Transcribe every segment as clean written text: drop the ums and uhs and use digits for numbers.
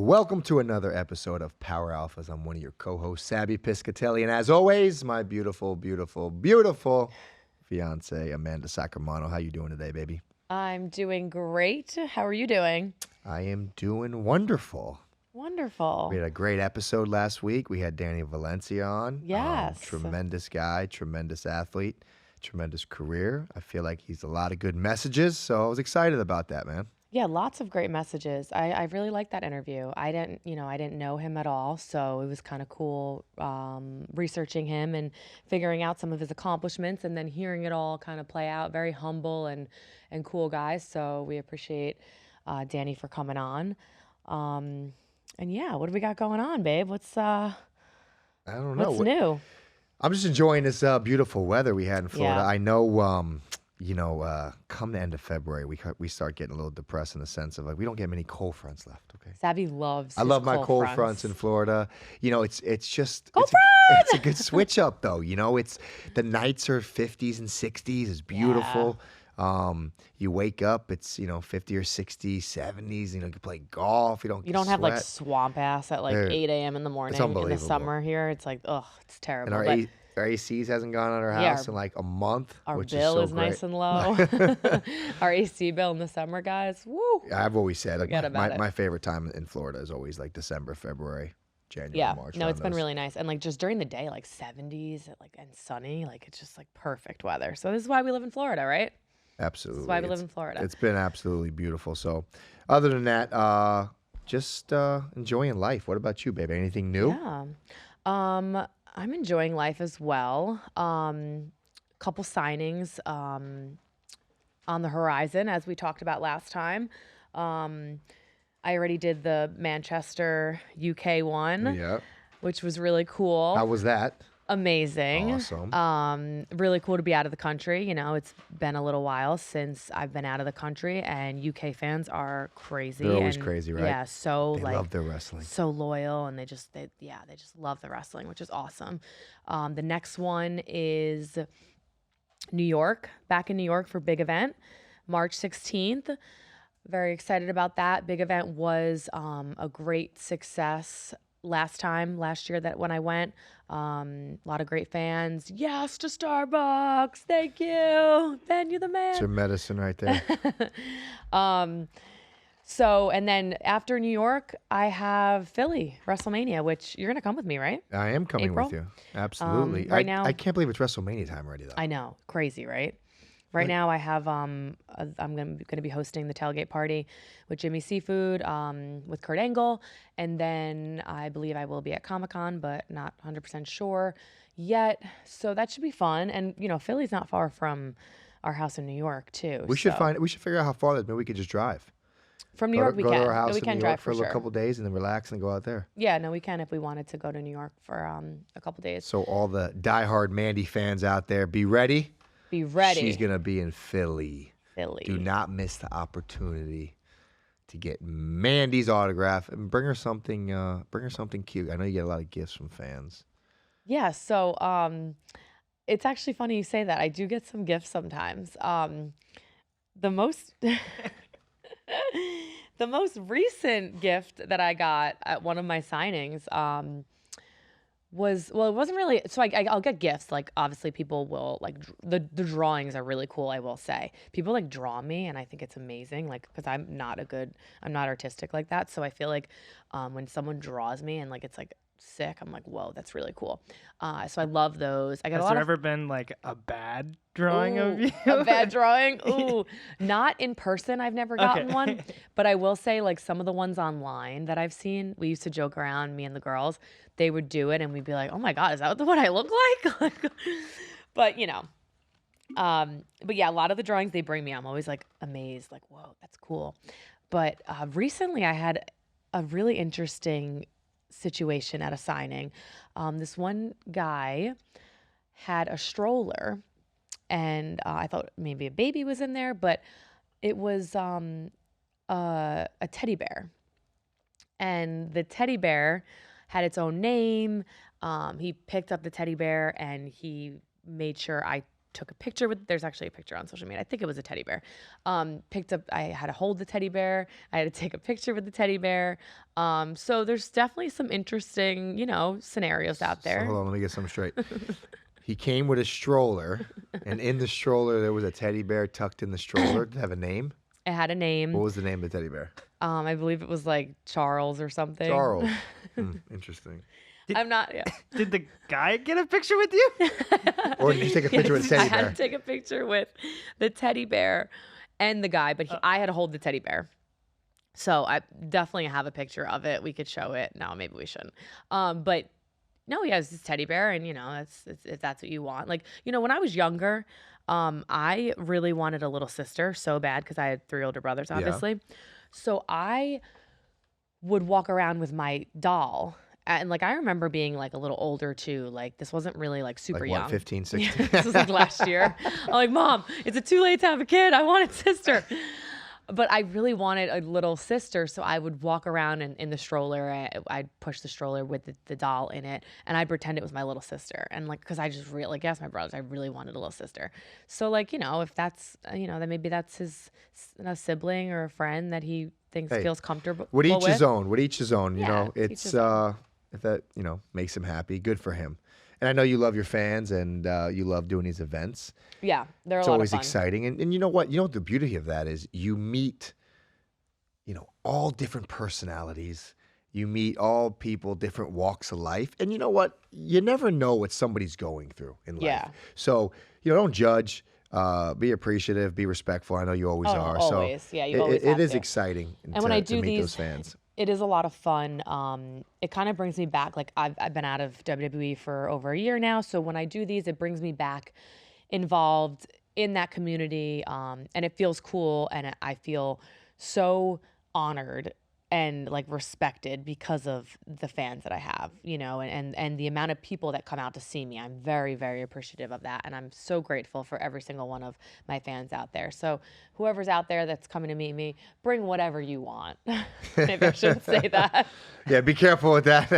Welcome to another episode of Power Alphas. I'm one of your co-hosts, Sabby Piscitelli, and as always, my beautiful, beautiful, beautiful fiance, Mandy Saccomanno. How you doing today, baby? I'm doing great. How are you doing? I am doing wonderful. Wonderful. We had a great episode last week. We had Danny Valencia on. Yes. Tremendous guy, tremendous athlete, tremendous career. I feel like he's a lot of good messages, so I was excited about that, man. Yeah, lots of great messages. I really liked that interview. I didn't know him at all, so it was kind of cool researching him and figuring out some of his accomplishments and then hearing it all kind of play out. Very humble and cool guy. So we appreciate Danny for coming on. And yeah, what do we got going on, babe? What's I don't know. what's new? I'm just enjoying this beautiful weather we had in Florida. Yeah. I know, come the end of February, we start getting a little depressed in the sense of like we don't get many cold fronts left. Okay. Sabby loves. I his love my cold cold fronts. fronts in Florida. You know, it's just Cold it's a good switch up though. You know, it's the nights are 50s and 60s. It's beautiful. You wake up, it's 50 or 60, 70s. You can play golf. You don't have like sweat. swamp ass at like 8 a.m. in the morning in the unbelievable. summer here. It's like, it's terrible. And But our ACs hasn't gone on our house in like a month, our which bill is so great. nice and low. Our AC bill in the summer, guys. Woo. I've always said Forget about it. my favorite time in Florida is always like December, February, January, Yeah. March. No, around it's been those. really nice. And like just during the day, like 70s and sunny, like it's just like perfect weather. So this is why we live in Florida, right? Absolutely. This is why we live in Florida. It's been absolutely beautiful. So other than that, just enjoying life. What about you, baby? Anything new? Yeah. I'm enjoying life as well. Couple signings on the horizon, as we talked about last time. I already did the Manchester UK one, Yeah. which was really cool. How was that? Amazing. Awesome. Really cool to be out of the country. It's been a little while since I've been out of the country, and UK fans are crazy. They're always and crazy, right? Yeah, so They love their wrestling. so loyal, and they just love the wrestling, which is awesome. The next one is New York, back in New York for big event, March 16th. Very excited about that. Big event was a great success last year that when I went. A lot of great fans. Yes to Starbucks. Thank you. Ben, you're the man. It's your medicine right there. So, and then after New York, I have Philly, WrestleMania, which you're going to come with me, right? I am coming April? with you. Absolutely. Right now- I can't believe it's WrestleMania time already, though. I know. Crazy, right? Right now I have, I'm going to be hosting the tailgate party with Jimmy Seafood, with Kurt Angle. And then I believe I will be at Comic-Con, but not 100% sure yet. So that should be fun. And, Philly's not far from our house in New York too. We should figure out how far that is. Maybe we could just drive. From New York, we go can. to our house We in can New drive York for a sure. couple days and then relax and go out there. Yeah, no, we can if we wanted to go to New York for a couple days. So all the diehard Mandy fans out there, be ready. Be ready. She's gonna be in Philly. Philly. Do not miss the opportunity to get Mandy's autograph and bring her something. Bring her something cute. I know you get a lot of gifts from fans. Yeah, so it's actually funny you say that. I do get some gifts sometimes. The most the most recent gift that I got at one of my signings it wasn't really, so I'll get gifts. Like, obviously people will, like, the drawings are really cool, I will say. People, like, draw me, and I think it's amazing, like, because I'm not artistic like that, so I feel like when someone draws me and, like, it's, like, sick, I'm like, whoa, that's really cool. So I love those. I got Has there ever been, like, a bad drawing of you? A bad drawing? Ooh, not in person. I've never gotten one. But I will say, like, some of the ones online that I've seen, we used to joke around, me and the girls, they would do it, and we'd be like, oh my God, is that what I look like? But, but yeah, a lot of the drawings they bring me, I'm always, like, amazed, like, whoa, that's cool. But recently I had a really interesting situation at a signing. This one guy had a stroller, and I thought maybe a baby was in there, but it was a teddy bear. And the teddy bear had its own name. He picked up the teddy bear and he made sure I took a picture with, there's actually a picture on social media. I think it was a teddy bear. I had to hold the teddy bear. I had to take a picture with the teddy bear. So there's definitely some interesting, scenarios out there. So hold on, let me get something straight. He came with a stroller, and in the stroller there was a teddy bear tucked in the stroller. Did it have a name? It had a name. What was the name of the teddy bear? I believe it was like Charles or something. Charles. Interesting. I'm not. Yeah. Did the guy get a picture with you? Or did you take a picture with the teddy I bear? had to take a picture with the teddy bear and the guy, but I had to hold the teddy bear. So I definitely have a picture of it. We could show it. No, maybe we shouldn't. But no, he has this teddy bear, and if that's what you want. Like, when I was younger, I really wanted a little sister so bad because I had 3 older brothers, obviously. Yeah. So I would walk around with my doll. And like, I remember being like a little older too. Like, this wasn't really like super like, young. What, 15, 16? Yeah, this was like last year. I'm like, Mom, is it too late to have a kid? I want a sister. But I really wanted a little sister, so I would walk around in the stroller. I'd push the stroller with the doll in it, and I'd pretend it was my little sister. And like, because I just really, like, yes, my brothers, I really wanted a little sister. So like, if that's, then maybe that's his sibling or a friend that he thinks feels comfortable with. With his own. With each his own. It's if that makes him happy, good for him. And I know you love your fans, and you love doing these events. Yeah, they're a lot of fun. It's always exciting. And you know what? You know what the beauty of that is? You meet, all different personalities. You meet all people, different walks of life. And you know what? You never know what somebody's going through in life. Yeah. So, don't judge. Be appreciative. Be respectful. I know you always are. Always. So yeah, you always have it is to. exciting And when I do meet these, those fans. It is a lot of fun. It kind of brings me back. Like, I've been out of WWE for over a year now. So when I do these, it brings me back involved in that community. And it feels cool. And I feel so honored and like respected because of the fans that I have, and the amount of people that come out to see me. I'm very, very appreciative of that. And I'm so grateful for every single one of my fans out there. So whoever's out there that's coming to meet me, bring whatever you want. Maybe I shouldn't say that. Yeah, be careful with that.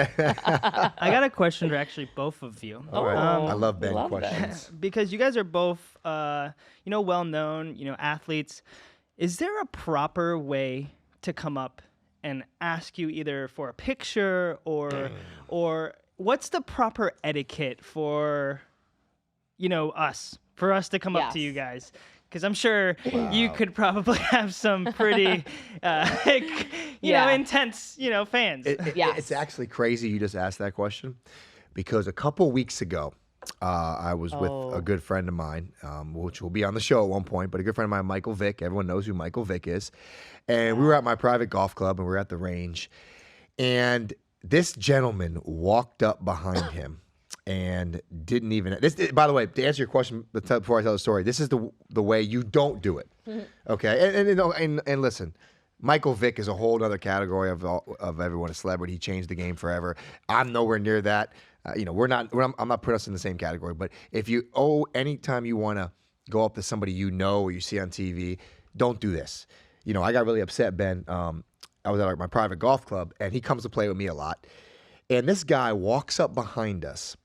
I got a question for actually both of you. All right. I love Ben questions. Because you guys are both, well-known, athletes. Is there a proper way to come up and ask you either for a picture or what's the proper etiquette for us to come up to you guys? Because I'm sure you could probably have some pretty intense fans. It's actually crazy you just asked that question, because a couple weeks ago I was with a good friend of mine, which will be on the show at one point, but a good friend of mine, Michael Vick. Everyone knows who Michael Vick is. And we were at my private golf club, and we were at the range. And this gentleman walked up behind him and didn't even... By the way, to answer your question before I tell the story, this is the way you don't do it. Okay? And listen, Michael Vick is a whole other category of everyone, a celebrity. He changed the game forever. I'm nowhere near that. I'm not putting us in the same category, but if anytime you want to go up to somebody or you see on TV, don't do this. I got really upset, Ben. I was at my private golf club, and he comes to play with me a lot. And this guy walks up behind us,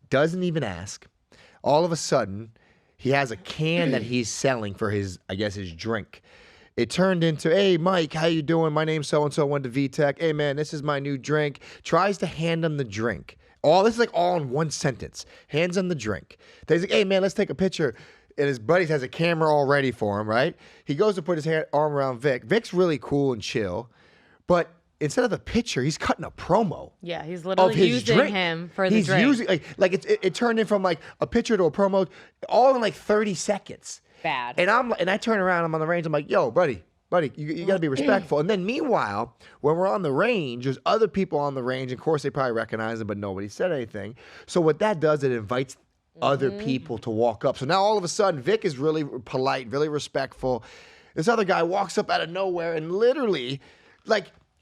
doesn't even ask. All of a sudden, he has a can that he's selling for his drink. It turned into, hey, Mike, how you doing? My name's so-and-so, went to VTech. Hey, man, this is my new drink. Tries to hand him the drink. All this is all in one sentence. Hands him the drink. Then he's like, hey, man, let's take a picture. And his buddy has a camera all ready for him, right? He goes to put his arm around Vic. Vic's really cool and chill. But instead of a picture, he's cutting a promo. Yeah, he's literally using him for the drink. He's using, it turned in from a picture to a promo all in 30 seconds. Bad. And I turn around, I'm on the range, I'm like, yo, buddy, you got to be respectful. And then meanwhile, when we're on the range, there's other people on the range. Of course, they probably recognize him, but nobody said anything. So what that does, it invites other people to walk up. So now all of a sudden, Vic is really polite, really respectful. This other guy walks up out of nowhere and literally,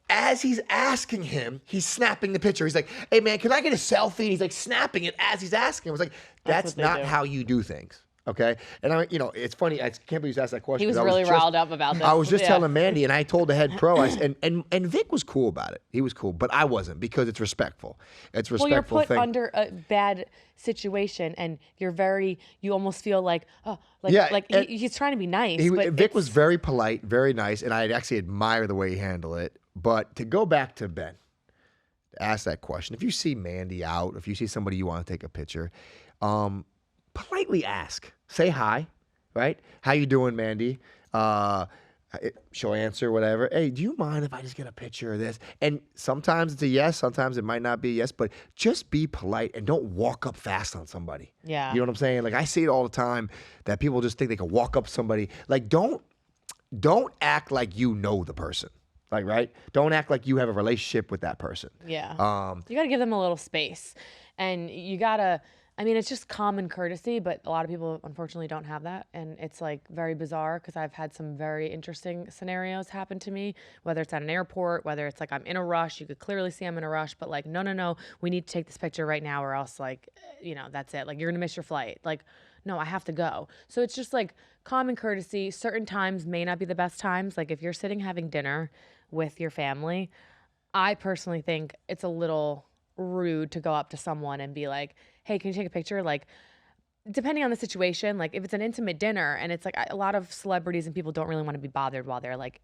as he's asking him, he's snapping the picture. He's like, hey, man, can I get a selfie? And he's snapping it as he's asking him. I was like, that's not how you do things. Okay, and it's funny. I can't believe you asked that question. He was 'cause I really just- riled up about this. I was just Yeah. telling Mandy, and I told the head pro, and Vic was cool about it. He was cool, but I wasn't because it's respectful. It's a Well, you're respectful put thing. under a bad situation, and you almost feel like, Yeah, and he's trying to be nice. But Vic was very polite, very nice, and I actually admire the way he handled it. But to go back to Ben, to ask that question, if you see Mandy out, if you see somebody you want to take a picture, politely ask. Say hi, right? How you doing, Mandy? She'll answer whatever. Hey, do you mind if I just get a picture of this? And sometimes it's a yes, sometimes it might not be a yes, but just be polite and don't walk up fast on somebody. Yeah. You know what I'm saying? Like I see it all the time that people just think they can walk up somebody. Like don't act like you know the person. Like, right? Don't act like you have a relationship with that person. Yeah. You got to give them a little space. And you got to, it's just common courtesy, but a lot of people unfortunately don't have that. And it's like very bizarre because I've had some very interesting scenarios happen to me, whether it's at an airport, whether it's like I'm in a rush. You could clearly see I'm in a rush, but like, no, we need to take this picture right now or else like, that's it. Like you're going to miss your flight. Like, no, I have to go. So it's just like common courtesy. Certain times may not be the best times. Like if you're sitting having dinner with your family, I personally think it's a little rude to go up to someone and be like, hey, can you take a picture? Like, depending on the situation, like if it's an intimate dinner and it's like a lot of celebrities and people don't really want to be bothered while they're like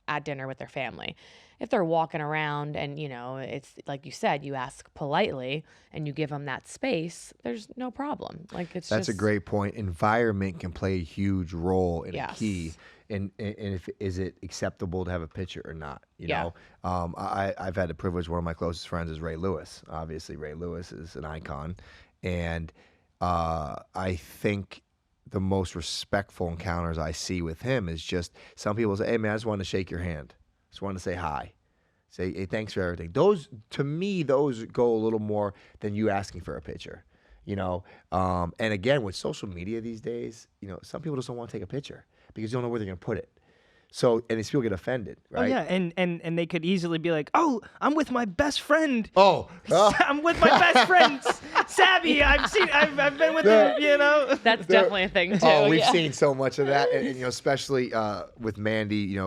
at dinner with their family. If they're walking around and, it's like you said, you ask politely and you give them that space, there's no problem. Like That's a great point. Environment can play a huge role in a key. Yes. And if is it acceptable to have a picture or not? You know, I've had the privilege. One of my closest friends is Ray Lewis. Obviously, Ray Lewis is an icon, and I think the most respectful encounters I see with him is just some people say, "Hey man, I just wanted to shake your hand. Just wanted to say hi." Say, hey, thanks for everything. Those, to me, those go a little more than you asking for a picture. And again, with social media these days, some people just don't want to take a picture because you don't know where they're going to put it. So, and these people get offended, right? Oh yeah, and they could easily be like, "Oh, I'm with my best friend. Oh, I'm with my best friend, Sabby. I've been with him. That's definitely a thing too. Oh, we've seen so much of that, and especially with Mandy.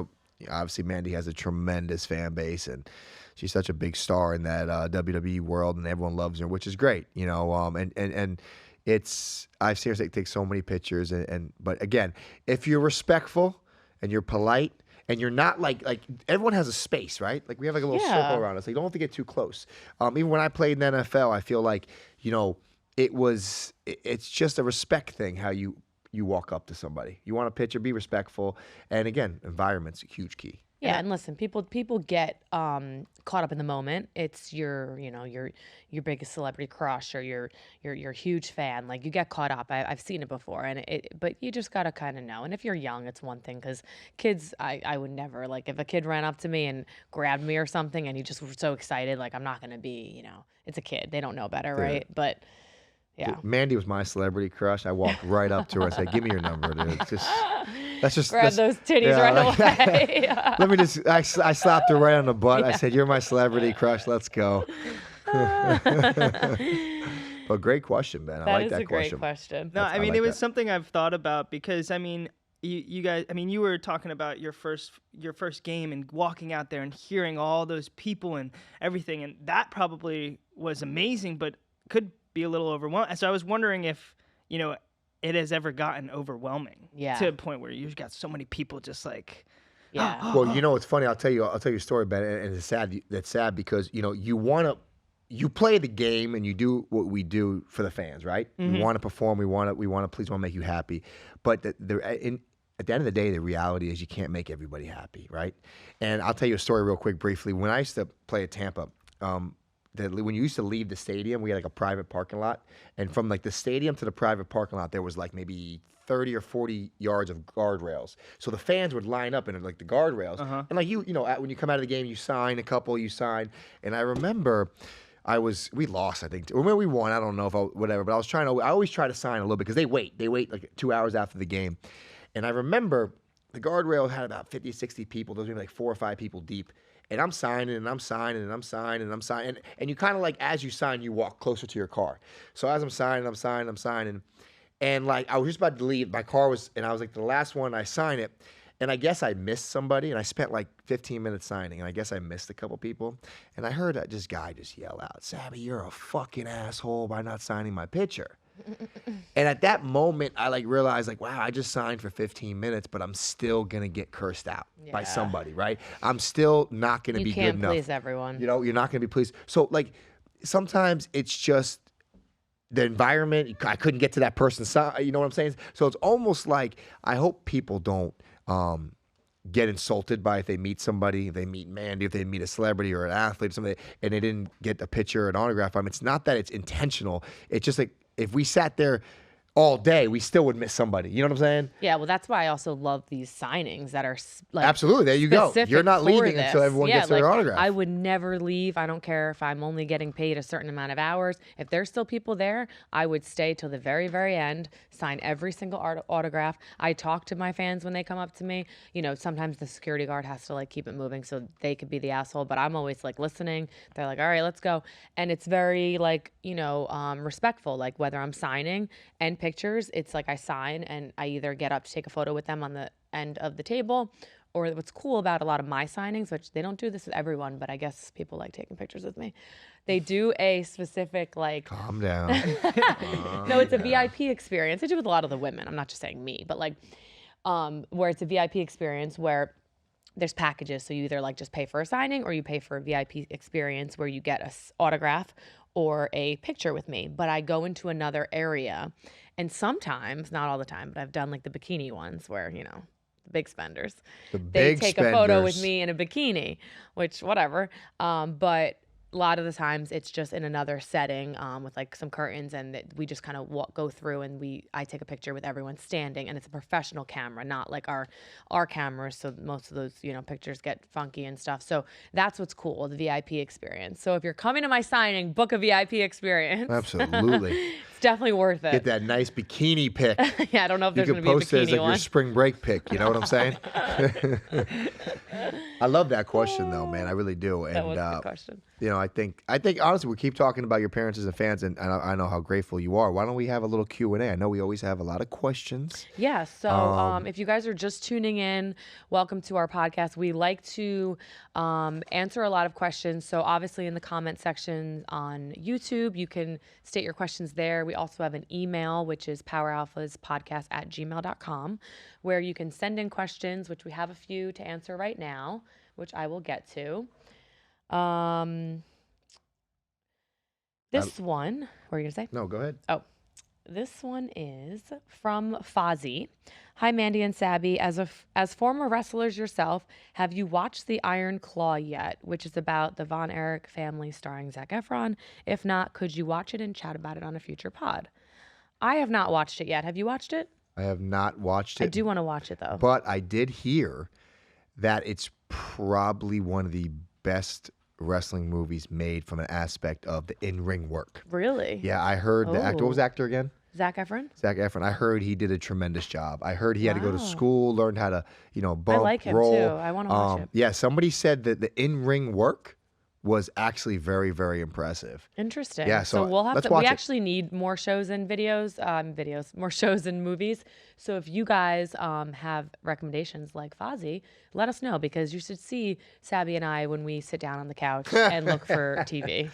Obviously Mandy has a tremendous fan base, and she's such a big star in that WWE world, and everyone loves her, which is great. And it's I've seen her take so many pictures, but again, if you're respectful and you're polite and you're not like everyone has a space, right? Like we have like a little circle around us. Like you don't have to get too close. Even when I played in the NFL, I feel like, it's just a respect thing how you walk up to somebody. You want a picture, be respectful. And again, environment's a huge key. Yeah, and listen, people get caught up in the moment. It's your biggest celebrity crush or your huge fan. Like you get caught up. I've seen it before, but you just gotta kind of know. And if you're young, it's one thing because kids, I would never like if a kid ran up to me and grabbed me or something, and he just was so excited. Like I'm not gonna be, it's a kid. They don't know better, right? But yeah. Mandy was my celebrity crush. I walked right up to her and said, "Give me your number, dude." Let's just grab those titties right away. Let me just. I slapped her right on the butt. I said, "You're my celebrity crush. Let's go." But great question, Ben. I like that question. That is a great question. No, it was something I've thought about because you guys. You were talking about your first game and walking out there and hearing all those people and everything, and that probably was amazing, but could be a little overwhelming. So I was wondering if, it has ever gotten overwhelming to a point where you've got so many people just like, Well, it's funny. I'll tell you a story, Ben, and it's sad. That's sad because, you play the game and you do what we do for the fans, right? Mm-hmm. We want to perform. We want to make you happy. But at the end of the day, the reality is you can't make everybody happy, right? And I'll tell you a story real quick, briefly. When I used to play at Tampa, when you used to leave the stadium, we had like a private parking lot, and from like the stadium to the private parking lot, there was like maybe 30 or 40 yards of guardrails. So the fans would line up in like the guardrails, and like when you come out of the game, you sign a couple, and I remember we lost, I think, or maybe we won. I don't know whatever, but I always try to sign a little bit because they wait like 2 hours after the game, and I remember the guardrail had about 50, 60 people. Those were like 4 or 5 people deep. And I'm signing, and I'm signing, and I'm signing, and I'm signing. And you kind of like, as you sign, you walk closer to your car. So as I'm signing, And like I was just about to leave, my car was, and I was like the last one. I signed it, and I guess I missed somebody, and I spent like 15 minutes signing, and I guess I missed a couple people, and I heard this guy just yell out, "Sabby, you're a fucking asshole by not signing my picture." And at that moment, I like realized like, wow, I just signed for 15 minutes, but I'm still gonna get cursed out by somebody, right? I'm still not gonna be good enough. You can't please everyone. You know, you're not gonna be pleased. So like, sometimes it's just the environment. I couldn't get to that person's side. You know what I'm saying? So it's almost like I hope people don't get insulted by if they meet somebody, if they meet Mandy, if they meet a celebrity or an athlete or something, and they didn't get a picture or an autograph. I mean, it's not that it's intentional. It's just like if we sat there all day, we still would miss somebody. You know what I'm saying? Yeah, well, that's why I also love these signings that are like absolutely. There you go. You're not leaving until everyone gets their autograph. I would never leave. I don't care if I'm only getting paid a certain amount of hours. If there's still people there, I would stay till the very, very end, sign every single autograph. I talk to my fans when they come up to me. You know, sometimes the security guard has to like keep it moving so they could be the asshole, but I'm always like listening. They're like, all right, let's go. And it's very like, you know, respectful, like whether I'm signing and pictures, it's like I sign and I either get up to take a photo with them on the end of the table, or what's cool about a lot of my signings, which they don't do this with everyone, but I guess people like taking pictures with me. They do a specific like calm down. No, it's a VIP experience. I do with a lot of the women. I'm not just saying me, but like where it's a VIP experience where there's packages. So you either like just pay for a signing or you pay for a VIP experience where you get a autograph or a picture with me. But I go into another area, and sometimes, not all the time, but I've done like the bikini ones where, you know, the big spenders. They take a photo with me in a bikini, which whatever. But a lot of the times it's just in another setting with like some curtains, and we just kind of go through and I take a picture with everyone standing, and it's a professional camera, not like our cameras. So most of those, you know, pictures get funky and stuff. So that's what's cool, the VIP experience. So if you're coming to my signing, book a VIP experience. Absolutely. It's definitely worth it. Get that nice bikini pic. Yeah, I don't know if there's going to be a bikini one. You can post it as like your spring break pic. You know what I'm saying? I love that question though, man. I really do. And, that was a good question. You know, I think honestly, we keep talking about your parents as fans, and I know how grateful you are. Why don't we have a little Q&A? I know we always have a lot of questions. Yeah. So if you guys are just tuning in, welcome to our podcast. We like to answer a lot of questions. So obviously in the comment section on YouTube, you can state your questions there. We also have an email, which is poweralphaspodcast@gmail.com, where you can send in questions, which we have a few to answer right now, which I will get to. This one, what were you going to say? No, go ahead. Oh, this one is from Fozzie. Hi, Mandy and Sabby. As former wrestlers yourself, have you watched The Iron Claw yet, which is about the Von Erich family starring Zac Efron? If not, could you watch it and chat about it on a future pod? I have not watched it yet. Have you watched it? I have not watched it. I do want to watch it, though. But I did hear that it's probably one of the best wrestling movies made from an aspect of the in-ring work. Really? Yeah, I heard the actor. What was the actor again? Zac Efron? Zac Efron. I heard he did a tremendous job. I heard he had to go to school, learn how to, you know, bump, I like him roll. too. I want to watch it. Yeah, somebody said that the in-ring work was actually very, very impressive. Interesting. Yeah, so we'll have let's to. watch We it. actually need more shows and more shows and movies. So if you guys have recommendations like Fozzie, let us know, because you should see Sabby and I when we sit down on the couch and look for TV.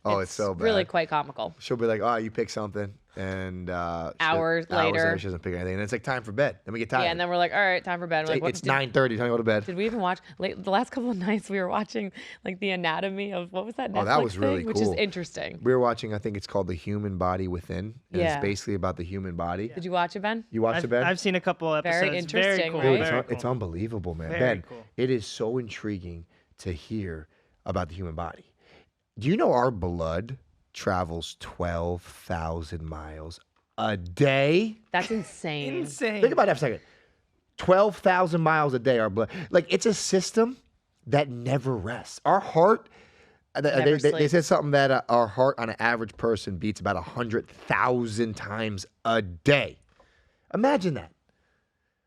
Oh, it's so bad. Really quite comical. She'll be like, "Oh, you pick something," and hours later, she doesn't pick anything, and it's like time for bed. Then we get tired. Yeah, and then we're like, all right, time for bed. It's 9:30. Time to go to bed. Did we even watch the last couple of nights? We were watching like the anatomy of what was that Netflix that was really thing, cool. which is interesting. We were watching. I think it's called The Human Body Within. And Yeah. It's basically about the human body. Did you watch it, Ben? You watched it, Ben? I've seen a couple episodes. Very interesting, cool. right? Dude, Very it's cool. unbelievable, man. Very Ben, cool. it is so intriguing to hear about the human body. Do you know our blood travels 12,000 miles a day? That's insane. Insane. Think about that for a second. 12,000 miles a day, our blood. Like, it's a system that never rests. Our heart, they said something that our heart on an average person beats about 100,000 times a day. Imagine that.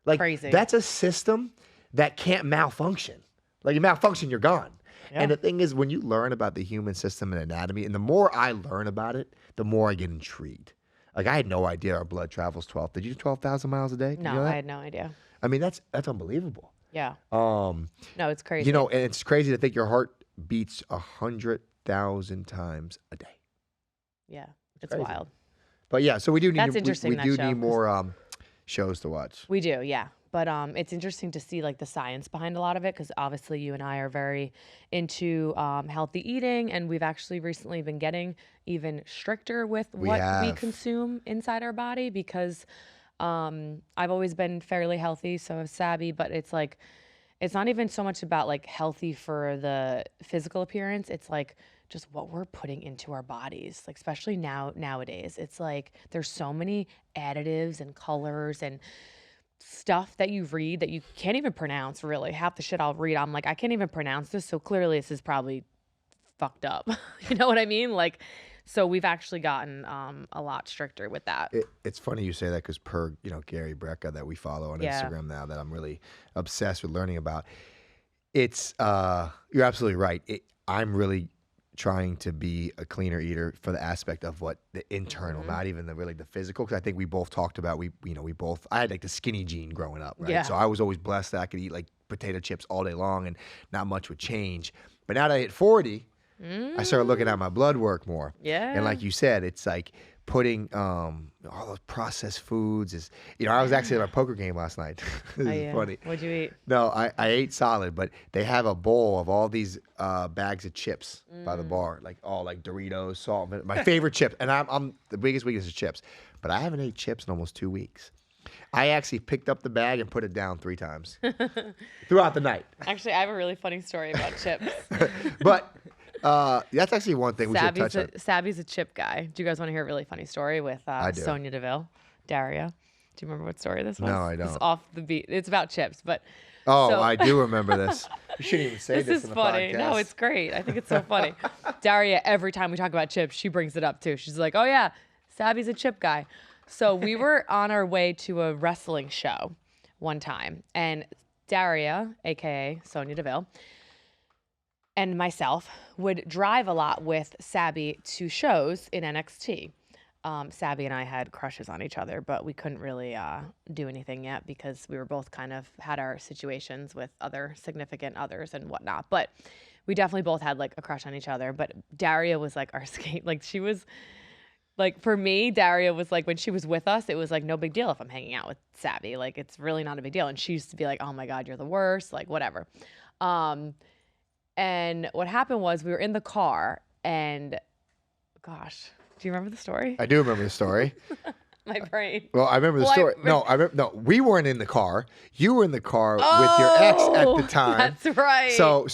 Like, Crazy. That's a system that can't malfunction. Like, you malfunction, you're gone. Yeah. And the thing is, when you learn about the human system and anatomy, and the more I learn about it, the more I get intrigued. Like I had no idea our blood travels 12. Did you 12,000 miles a day? Did you know No, I that? had no idea. I mean, that's unbelievable. Yeah. Um, No, it's crazy. you know, and it's crazy to think your heart beats 100,000 times a day. Yeah, it's crazy. wild. But yeah, so we do need That's interesting, we that do show, need 'cause- more shows to watch. We do, yeah. But it's interesting to see like the science behind a lot of it, because obviously you and I are very into healthy eating, and we've actually recently been getting even stricter with what we have. consume inside our body, because I've always been fairly healthy, so has Sabby, but it's like it's not even so much about like healthy for the physical appearance. It's like just what we're putting into our bodies, like especially nowadays. It's like there's so many additives and colors and stuff that you read that you can't even pronounce. Really, half the shit I'll read, I'm like, I can't even pronounce this, so clearly this is probably fucked up. You know what I mean? Like, so we've actually gotten a lot stricter with that. It's funny you say that because per Gary Brecka that we follow on Yeah. Instagram now, that I'm really obsessed with learning about. It's you're absolutely right. I'm really trying to be a cleaner eater for the aspect of what the internal, not even the physical. Because I think we both talked about we both. I had like the skinny gene growing up, right? Yeah. So I was always blessed that I could eat like potato chips all day long and not much would change. But now that I hit 40, I started looking at my blood work more. Yeah. And like you said, it's like putting all those processed foods is. I was actually at a poker game last night. This is funny. What'd you eat? No, I ate solid, but they have a bowl of all these bags of chips by the bar, like all like Doritos, salt. My favorite chips, and I'm the biggest weakness is chips, but I haven't ate chips in almost 2 weeks. I actually picked up the bag and put it down 3 times throughout the night. Actually, I have a really funny story about chips. But that's actually one thing we should touch on. Sabby's a chip guy. Do you guys want to hear a really funny story with do. Sonia Deville, Daria? Do you remember what story this was? No, I don't. It's off the beat. It's about chips, but Oh, so- I do remember this. You shouldn't even say this this is in the funny. podcast. No, it's great. I think it's so funny. Daria, every time we talk about chips, she brings it up too. She's like, "Oh yeah, Sabby's a chip guy." So we were on our way to a wrestling show one time, and Daria, aka Sonia Deville, and myself would drive a lot with Sabby to shows in NXT. Sabby and I had crushes on each other, but we couldn't really do anything yet because we were both kind of had our situations with other significant others and whatnot. But we definitely both had like a crush on each other. But Daria was like our skate. Like she was like, for me, Daria was like, when she was with us, it was like no big deal if I'm hanging out with Sabby. Like it's really not a big deal. And she used to be like, "Oh my God, you're the worst," like whatever. And what happened was we were in the car and gosh, do you remember the story? I do remember the story. My brain. Well, I remember the Well, story. No, we weren't in the car. You were in the car with your ex at the time. That's right. So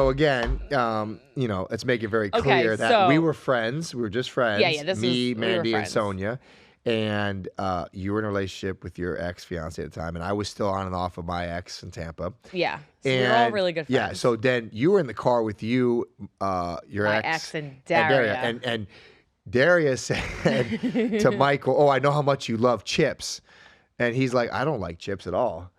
again, let's make it very clear that so- we were friends. We were just friends. Yeah, this me, was- we were Mandy, and friends. Sonia. And you were in a relationship with your ex-fiance at the time, and I was still on and off of my ex in Tampa. Yeah. So we were all really good friends. Yeah, so then you were in the car with your My ex and Daria. Daria. And Daria said to Michael, "Oh, I know how much you love chips." And he's like, "I don't like chips at all."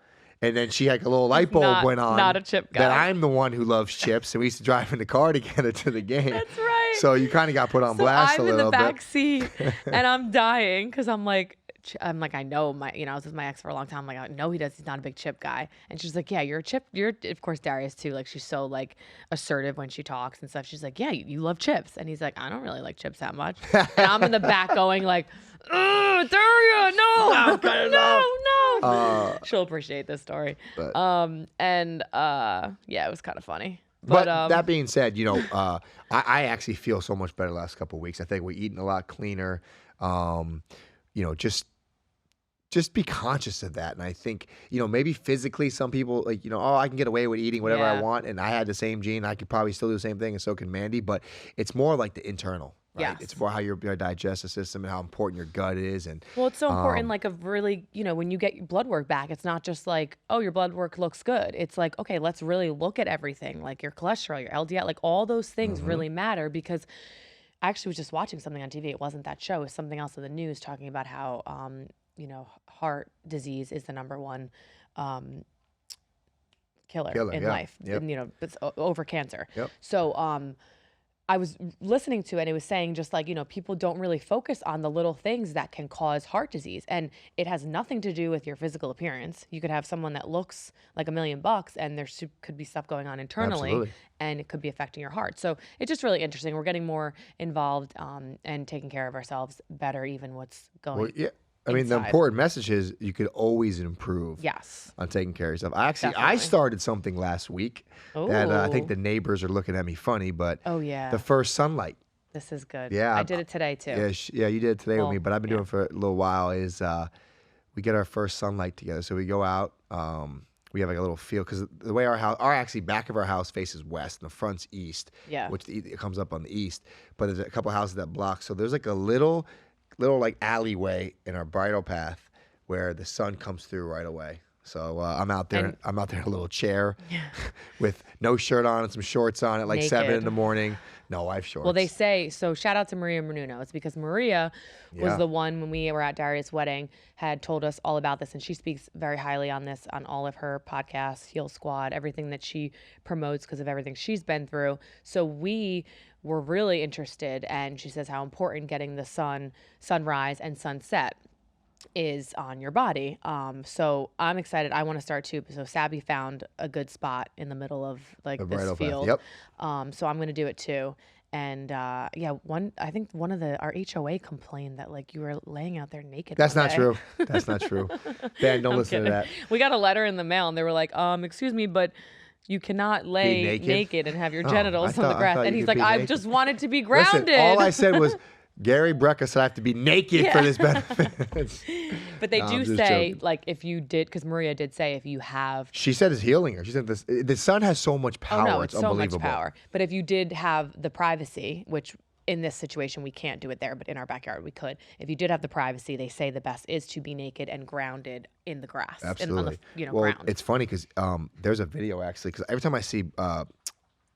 And then she like a little light bulb went on. Not a chip guy. That I'm the one who loves chips, and we used to drive in the car together to the game. That's right. So you kind of got put on So blast I'm a in little the back bit. seat and I'm dying because I'm like, I know I was with my ex for a long time. I'm like, I know he's not a big chip guy. And she's like, "Yeah, you're a chip. Of course, Darius too. Like, she's so like assertive when she talks and stuff. She's like, "Yeah, you love chips." And he's like, "I don't really like chips that much." And I'm in the back going like, "Daria, no, no. She'll appreciate this story. But- Yeah, it was kind of funny. But that being said, I actually feel so much better the last couple of weeks. I think we're eating a lot cleaner. Just be conscious of that. And I think, maybe physically some people like, I can get away with eating whatever I Yeah. want. And I had the same gene. I could probably still do the same thing, and so can Mandy. But it's more like the internal, right? Yes. It's more how your digestive system and how important your gut is. And Well, it's so important, like, of really, when you get your blood work back, it's not just like, oh, your blood work looks good. It's like, okay, let's really look at everything, like your cholesterol, your LDL, like all those things really matter, because I actually was just watching something on TV. It wasn't that show. It was something else in the news talking about how, heart disease is the number one killer in yeah. life, Yep. and, it's over cancer. Yep. So, I was listening to it and it was saying just like, people don't really focus on the little things that can cause heart disease. And it has nothing to do with your physical appearance. You could have someone that looks like $1,000,000 and there could be stuff going on internally Absolutely. and it could be affecting your heart. So it's just really interesting. We're getting more involved and taking care of ourselves better, even what's going Well, yeah. I mean, the inside. important message is you could always improve Yes. on taking care of yourself. I Definitely. started something last week that I think Ooh. the neighbors are looking at me funny, but Oh, yeah. the first sunlight. This is good. Yeah, I did it today too. Yeah, yeah, you did it today with me, Well, but I've been doing it for a little while. Is we get our first sunlight together. So we go out. We have like a little field because the way our house, actually back of our house faces west, and the front's east. Yeah. Which it comes up on the east, but there's a couple houses that block. So there's like a little like alleyway in our bridle path where the sun comes through right away. So I'm out there. I'm out there in a little chair with no shirt on and some shorts on at like 7 Naked. in the morning. No, I have shorts. Well, they say, so shout out to Maria Menuno. It's because Maria was Yeah. the one when we were at Darius' wedding, had told us all about this. And she speaks very highly on this on all of her podcasts, Heal Squad, everything that she promotes because of everything she's been through. So we were really interested. And she says how important getting the sunrise and sunset is on your body. So I'm excited. I want to start too. So Sabby found a good spot in the middle of like The this bridle path, field. yep. So I'm going to do it too. And I think one of our HOA complained that like you were laying out there naked. That's one not day. true. That's not true. Ben, don't I'm listen to kidding. that. We got a letter in the mail and they were like, excuse me, but you cannot lay naked? naked and have your Oh, genitals I on the thought grass. you And he's could like, be I naked." just wanted to be grounded. Listen, all I said was Gary Brecka said I have to be naked for this benefit. But they No, do I'm just say, joking. like, if you did, because Maria did say, if you have She said it's healing her. She said the sun has so much power. Oh no, it's it's so much unbelievable. power. But if you did have the privacy, which in this situation we can't do it there, but in our backyard we could. If you did have the privacy, they say the best is to be naked and grounded in the grass, Absolutely. on the Well, ground. it's funny because there's a video actually because every time I see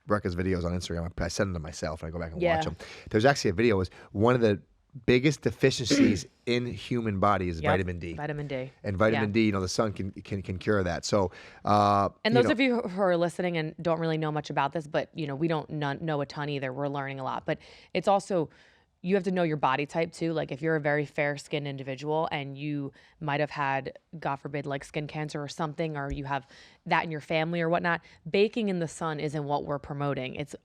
Brecka's videos on Instagram, I send them to myself and I go back and watch them. There's actually a video was one of the biggest deficiencies in human body is Yep, vitamin D. Vitamin D. And vitamin Yeah. D, the sun can cure that. So, And those of you who are listening and don't really know much about this, but we don't know a ton either. We're learning a lot, but it's also you have to know your body type too. Like if you're a very fair-skinned individual and you might have had, God forbid, like skin cancer or something, or you have that in your family or whatnot, baking in the sun isn't what we're promoting. It's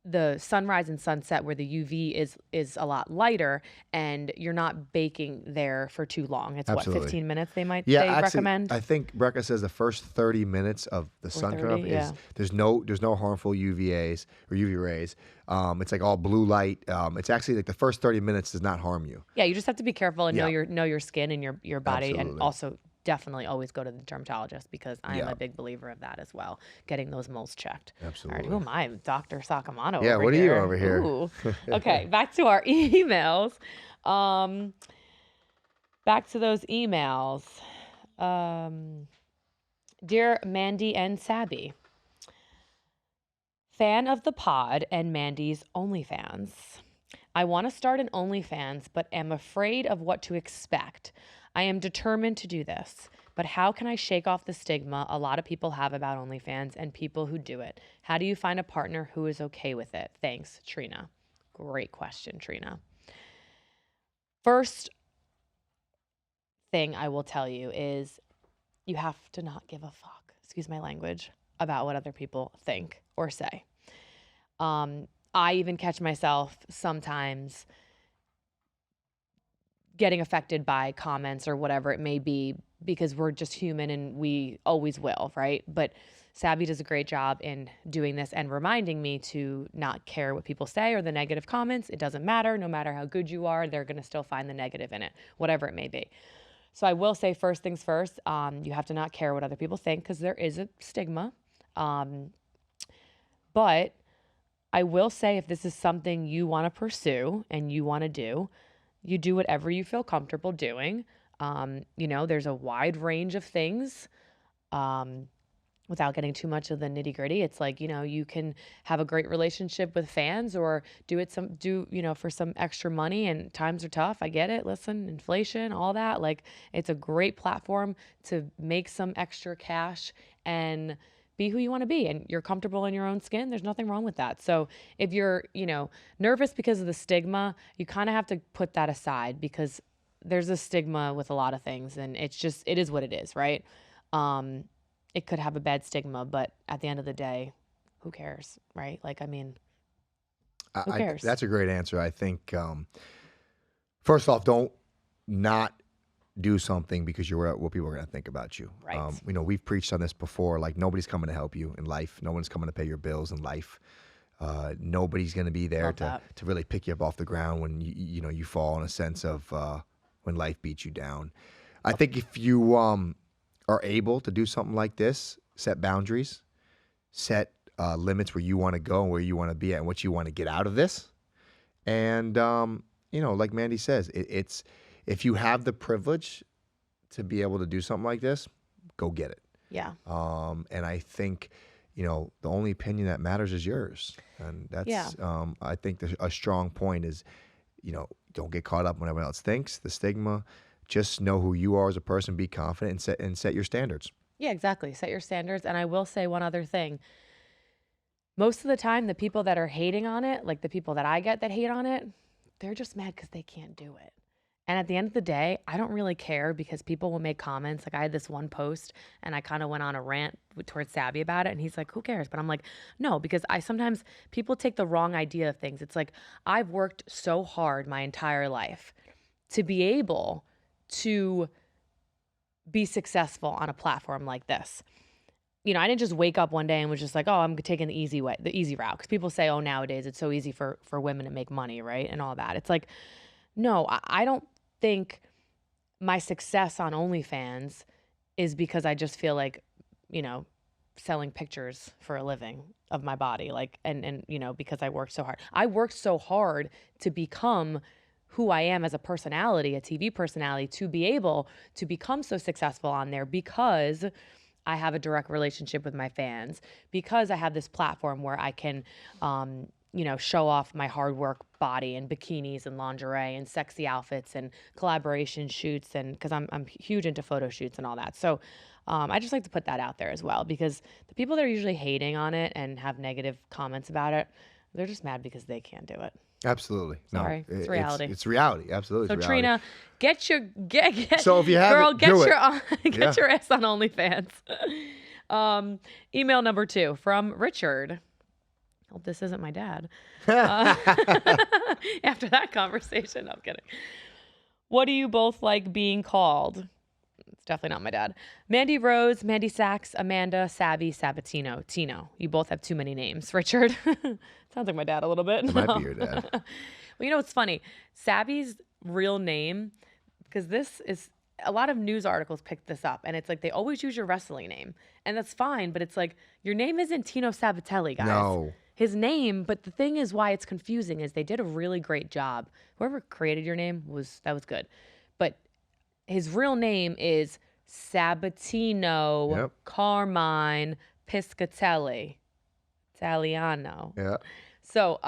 the sunrise and sunset where the UV is a lot lighter and you're not baking there for too long. It's Absolutely. what, 15 minutes they actually, recommend? I think Brecka says the first 30 minutes of the sun coming up 30, is yeah. there's no harmful UVAs or UV rays. It's like all blue light. It's actually like the first 30 minutes does not harm you. Yeah, you just have to be careful and Yeah. know your skin and your body, and Absolutely. also definitely always go to the dermatologist because I am Yeah. a big believer of that as well. Getting those moles checked. Absolutely. All right, who am I? Dr. Saccomano. Yeah, over what are you here. over here? Ooh. Okay, back to our emails. Back to those emails. Dear Mandy and Sabby, fan of the pod and Mandy's OnlyFans. I want to start an OnlyFans, but am afraid of what to expect. I am determined to do this, but how can I shake off the stigma a lot of people have about OnlyFans and people who do it? How do you find a partner who is okay with it? Thanks, Trina. Great question, Trina. First thing I will tell you is you have to not give a fuck, excuse my language, about what other people think or say. I even catch myself sometimes getting affected by comments or whatever it may be because we're just human and we always will, right? But Sabby does a great job in doing this and reminding me to not care what people say or the negative comments. It doesn't matter. No matter how good you are, they're going to still find the negative in it, whatever it may be. So I will say first things first, you have to not care what other people think because there is a stigma. But I will say if this is something you want to pursue and you want to do, you do whatever you feel comfortable doing. There's a wide range of things. Without getting too much of the nitty gritty, it's like, you can have a great relationship with fans or do for some extra money, and times are tough. I get it. Listen, inflation, all that. Like, it's a great platform to make some extra cash and be who you want to be, and you're comfortable in your own skin. There's nothing wrong with that. So if you're, nervous because of the stigma, you kind of have to put that aside, because there's a stigma with a lot of things, and it is what it is, right? It could have a bad stigma, but at the end of the day, who cares, right? Like, I mean, who cares? That's a great answer. I think, first off, don't not do something because you're what people are going to think about you. Right. We've preached on this before. Like, nobody's coming to help you in life. No one's coming to pay your bills in life. Nobody's going to be there to really pick you up off the ground when you fall, in a sense of when life beats you down. I think if you are able to do something like this, set boundaries, set limits where you want to go and where you want to be at and what you want to get out of this. And, like Mandy says, it's if you have the privilege to be able to do something like this, go get it. Yeah. And I think, the only opinion that matters is yours. And that's, I think a strong point is, don't get caught up when everyone else thinks, the stigma. Just know who you are as a person, be confident, and set your standards. Yeah, exactly. Set your standards. And I will say one other thing. Most of the time, the people that are hating on it, like the people that I get that hate on it, they're just mad because they can't do it. And at the end of the day, I don't really care, because people will make comments. Like, I had this one post and I kind of went on a rant towards Sabby about it, and he's like, who cares? But I'm like, no, because sometimes people take the wrong idea of things. It's like, I've worked so hard my entire life to be able to be successful on a platform like this. I didn't just wake up one day and was just like, oh, I'm taking the easy route. Because people say, oh, nowadays it's so easy for women to make money, right? And all that. It's like, no, I don't think my success on OnlyFans is because I just feel like, selling pictures for a living of my body, like, and because I worked so hard. I worked so hard to become who I am as a personality, a TV personality, to be able to become so successful on there, because I have a direct relationship with my fans, because I have this platform where I can, show off my hard work body and bikinis and lingerie and sexy outfits and collaboration shoots, and because I'm huge into photo shoots and all that. So I just like to put that out there as well, because the people that are usually hating on it and have negative comments about it, they're just mad because they can't do it. Absolutely. Sorry, it's reality. It's reality. Absolutely. So it's Trina, get your So if you have girl, it, get do your it. get your ass on OnlyFans. Email number 2 from Richard. Hope this isn't my dad. After that conversation, no, I'm kidding. What do you both like being called? It's definitely not my dad. Mandy Rose, Mandy Sacks, Amanda, Sabby, Sabatino, Tino. You both have too many names. Richard. Sounds like my dad a little bit. It might be your dad. Well, it's funny. Sabby's real name, because this is, a lot of news articles picked this up, and it's like they always use your wrestling name. And that's fine, but it's like, your name isn't Tino Sabatelli, guys. No. His name, but the thing is why it's confusing is they did a really great job. Whoever created your name was good. But his real name is Sabatino Carmine Piscitelli. Italiano. Yeah. So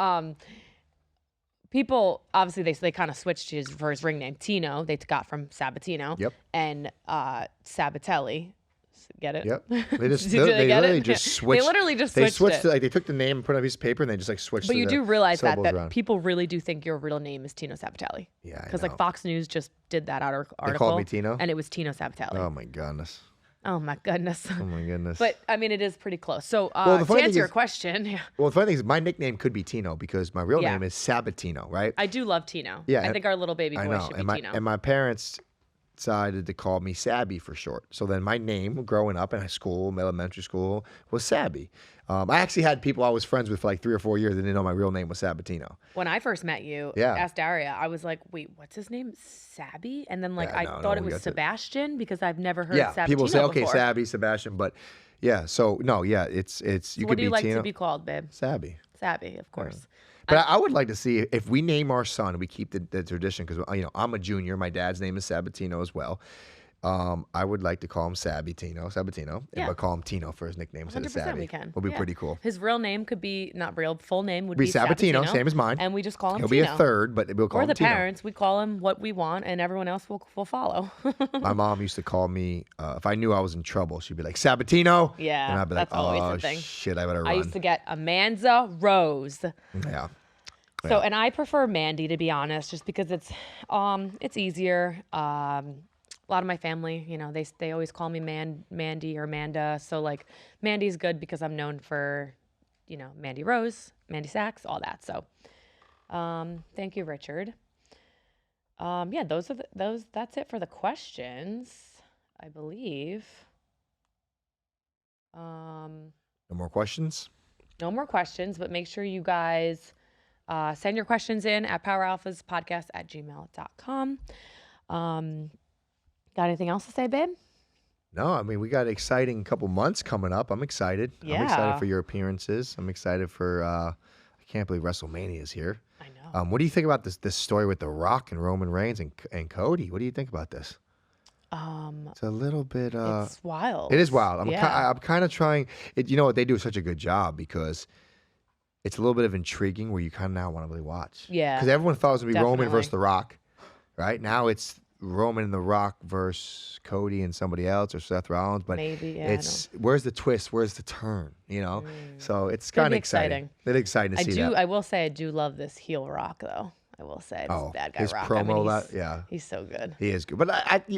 people, obviously, they kind of switched for his ring name. Tino, they got from Sabatino. Yep. And Sabatelli. Get it? Yep. They just Did they they get literally it? just switched. They literally just switched it. Like they took the name and put it on a piece of paper, and they just like switched. But you do realize that around. people really do think your real name is Tino Sabatelli. Yeah, because like Fox News just did that article. They called me Tino, and it was Tino Sabatelli. Oh my goodness. Oh my goodness. Oh my goodness. But I mean, it is pretty close. So to answer your question, yeah. Well, the funny thing is, my nickname could be Tino because my real name is Sabatino, right? I do love Tino. Yeah, I think our little baby boy should be Tino. And my parents decided to call me Sabby for short. So then my name growing up in high school, elementary school, was Sabby. I actually had people I was friends with for like 3 or 4 years that didn't know my real name was Sabatino. When I first met you, asked Daria, I was like, wait, what's his name? Sabby? And then I thought it was Sebastian because I've never heard Sabatino people say, okay, before. Sabby, Sebastian, but so no, it's you so could what do you be like Tino. to be called, babe? Sabby. Sabby, of course. Yeah. But I would like to see if we name our son, we keep the tradition because I'm a junior. My dad's name is Sabatino as well. I would like to call him Sabatino, Yeah. but call him Tino for his nickname instead of 100% Sabby. we can. Would be Yeah. pretty cool. His real name could be not real. Full name would Be be Sabatino, same as mine. and we just call him He'll Tino. be a third, but we'll call We're him the Tino. parents. We call him what we want, and everyone else will follow. My mom used to call me, if I knew I was in trouble, she'd be like, Sabatino. Yeah, And I'd be like, that's always oh, the thing. shit, I better run. I used to get Amanda Rose. Yeah. So, and I prefer Mandy, to be honest, just because it's easier. A lot of my family, you know, they always call me Mandy or Amanda. So like Mandy's good because I'm known for, you know, Mandy Rose, Mandy Sacks, all that. So, thank you, Richard. Yeah, that's it for the questions, I believe. No more questions? No more questions, but make sure you guys send your questions in at poweralphaspodcast@gmail.com. Got anything else to say, babe? No, I mean, we got an exciting couple months coming up. I'm excited. I'm excited Yeah. for your appearances. I'm excited for, I can't believe WrestleMania is here. I know. What do you think about this story with The Rock and Roman Reigns and Cody? What do you think about this? It's a little bit. It's wild. It is wild. Yeah. I'm kind of trying. You know what? They do such a good job because it's a little bit of intriguing where you kind of now want to really watch. Yeah. Because everyone thought it was going to be Roman Definitely. versus The Rock, right? Now it's Roman and The Rock versus Cody and somebody else or Seth Rollins. But Maybe, yeah, it's where's the twist? Where's the turn? You know? So it's kind of exciting. It's exciting to see that. I will say I do love this heel Rock, though. I will say this bad guy his Rock. promo, I mean, yeah. He's so good. He is good. But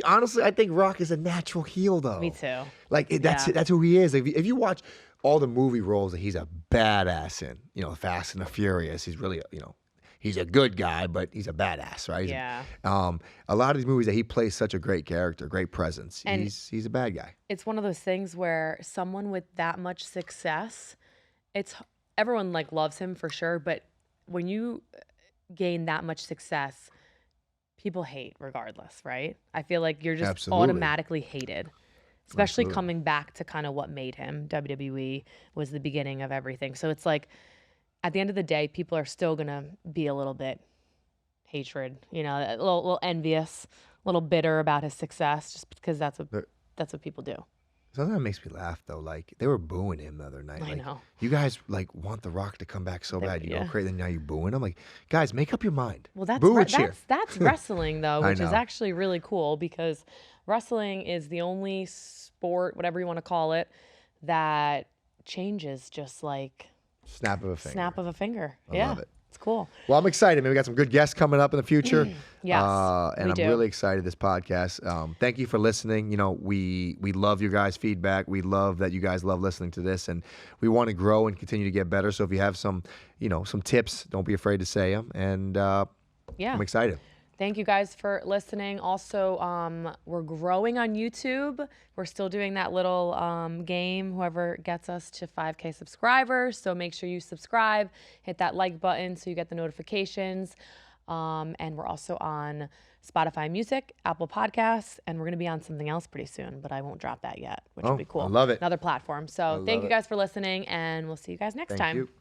honestly, I think Rock is a natural heel, though. Me too. Like, that's who he is. If you watch all the movie roles that he's a badass in, you know, Fast and the Furious, he's really, you know, he's a good guy, but he's a badass, right? Yeah. A lot of these movies that he plays such a great character, great presence. And he's a bad guy. It's one of those things where someone with that much success, everyone like loves him for sure, but when you gain that much success, people hate regardless, right? I feel like you're just Absolutely. automatically hated, especially Absolutely. coming back to kind of what made him. WWE was the beginning of everything. So it's like, at the end of the day, people are still going to be a little bit hatred, you know, a little envious, a little bitter about his success, just because that's what people do. Sometimes it makes me laugh, though. Like, they were booing him the other night. I Like, know. you guys, like, want The Rock to come back so bad. You yeah. go crazy, and now you're booing him. Like, guys, make up your mind. Well, that's Boo or cheer. that's wrestling though, I which is know. actually really cool because wrestling is the only sport, whatever you want to call it, that changes just like Snap of a finger. snap of a finger. I yeah, love it. it's cool. Well, I'm excited, man. We got some good guests coming up in the future. Yes, and we I'm do. really excited this podcast. Thank you for listening. You know, we love your guys' feedback. We love that you guys love listening to this, and we want to grow and continue to get better. So if you have some tips, don't be afraid to say them. And Yeah. I'm excited. Thank you guys for listening. Also, we're growing on YouTube. We're still doing that little game, whoever gets us to 5K subscribers. So make sure you subscribe, hit that like button so you get the notifications. And we're also on Spotify Music, Apple Podcasts, and we're going to be on something else pretty soon, but I won't drop that yet, which will be cool. I love it. Another platform. So thank you it. guys for listening, and we'll see you guys next time. Thank you.